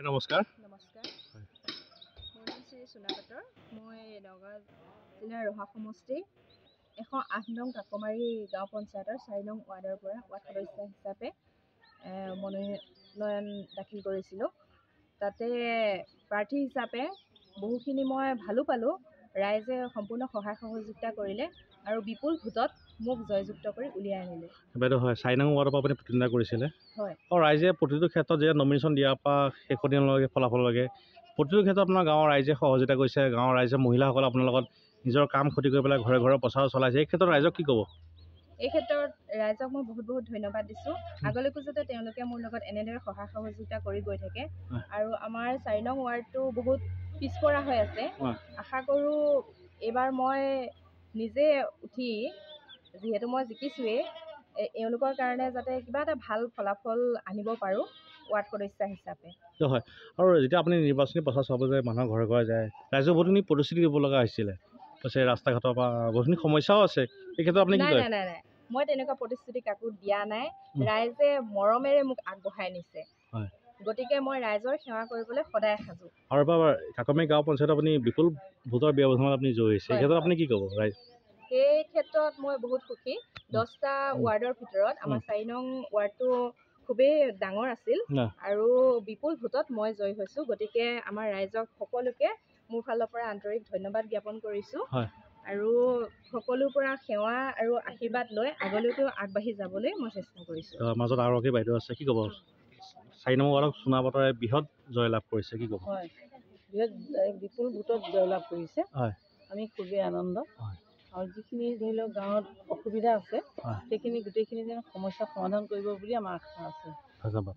নমস্কাৰ। নমস্কাৰ, মোৰ নাম শ্ৰী সোণা পাটৰ। মই নগাঁও জিলাৰ ৰহা সমষ্টিৰ 108 নং কাকমাৰী গাঁও পঞ্চায়তৰ 4 নং ৱাৰ্ডৰ পৰা ৱাৰ্ড সদস্য হিচাপে মনোনয়ন দাখিল কৰিছিলোঁ। তাতে প্ৰাৰ্থী হিচাপে বহুখিনি মই ভালো পালোঁ। ৰাইজে সম্পূৰ্ণ সহায় সহযোগিতা কৰিলে আৰু বিপুল ভোটত মোক জয়যুক্ত কৰি উলিয়াই আনিলে। বাইদেউ হয় 4 নং ৱাৰ্ডৰ পৰা আপুনি প্ৰতিদ্বন্দ্বিতা কৰিছিলে। হয়, আৰু ৰাইজে প্ৰতিটো ক্ষেত্ৰত যেতিয়া নমিনেশ্যন দিয়াৰ পৰা শেষৰ দিনলৈকে ফলাফললৈকে প্ৰতিটো ক্ষেত্ৰত আপোনাৰ গাঁৱৰ ৰাইজে সহযোগিতা কৰিছে। গাঁৱৰ ৰাইজে মহিলাসকলে আপোনাৰ লগত নিজৰ কাম ক্ষতি কৰি পেলাই ঘৰে ঘৰে প্ৰচাৰ চলাইছে। এই ক্ষেত্ৰত ৰাইজক কি ক'ব? এই ক্ষেত্ৰত ৰাইজক মই বহুত ধন্যবাদ দিছোঁ। আগলৈকো যাতে তেওঁলোকে মোৰ লগত এনেদৰে সহায় সহযোগিতা কৰি গৈ থাকে। আৰু আমাৰ 4 নং ৱাৰ্ডটো বহুত পিছপৰা হৈ আছে। আশা কৰোঁ এইবাৰ মই নিজে উঠি, যিহেতু মই জিকিছোৱেই, এওঁলোকৰ কাৰণে যাতে কিবা এটা ভাল ফলাফল আনিব পাৰোঁ ৱাৰ্ড সদস্য হিচাপে। হয়, আৰু যেতিয়া আপুনি নিৰ্বাচনী প্ৰচাৰ চলাব যায়, মানুহৰ ঘৰে ঘৰে যায়, ৰাইজক বহুতখিনি প্ৰতিশ্ৰুতি দিব লগা হৈছিলে। কৈছে ৰাস্তা ঘাটৰ পৰা বহুতখিনি সমস্যাও আছে। এই ক্ষেত্ৰত আপুনি কি কয়? নাই, মই তেনেকুৱা প্ৰতিশ্ৰুতি কাকো দিয়া নাই। ৰাইজে মৰমেৰে মোক আগবঢ়াই নিছে। হয়, গতিকে মই ৰাইজৰ সেৱা কৰিবলৈ সদায় সাজু। আৰু এবাৰ কাকমাৰী গাঁও পঞ্চায়তত আপুনি বিপুল ভোটৰ ব্যৱধানত আপুনি জয়ী হৈছে। এই ক্ষেত্ৰত আপুনি কি ক'ব? ৰাইজ সেই ক্ষেত্ৰত মই বহুত সুখী। 10টা ৱাৰ্ডৰ ভিতৰত আমাৰ 4 নং ৱাৰ্ডটো খুবেই ডাঙৰ আছিল আৰু বিপুল ভোটত মই জয়ী হৈছোঁ। গতিকে আমাৰ ৰাইজক সকলোকে মোৰ ফালৰ পৰা আন্তৰিক ধন্যবাদ জ্ঞাপন কৰিছোঁ। আৰু সকলোৰ পৰা সেৱা আৰু আশীৰ্বাদ লৈ আগলৈকেও আগবাঢ়ি যাবলৈ মই চেষ্টা কৰিছোঁ। মাজত আৰু কি বাইদেউ আছে, কি ক'ব? 4 নং ৱাৰ্ডত সোণা পাটৰে বৃহৎ জয়লাভ কৰিছে, কি ক'ব? হয়, বৃহৎ বিপুল ভোটত জয়লাভ কৰিছে। হয়, আমি খুবেই আনন্দ। আৰু যিখিনি ধৰি লওক গাঁৱত অসুবিধা আছে, সেইখিনি গোটেইখিনি যেন সমস্যা সমাধান কৰিব বুলি আমাৰ আশা আছে। ধন্যবাদ।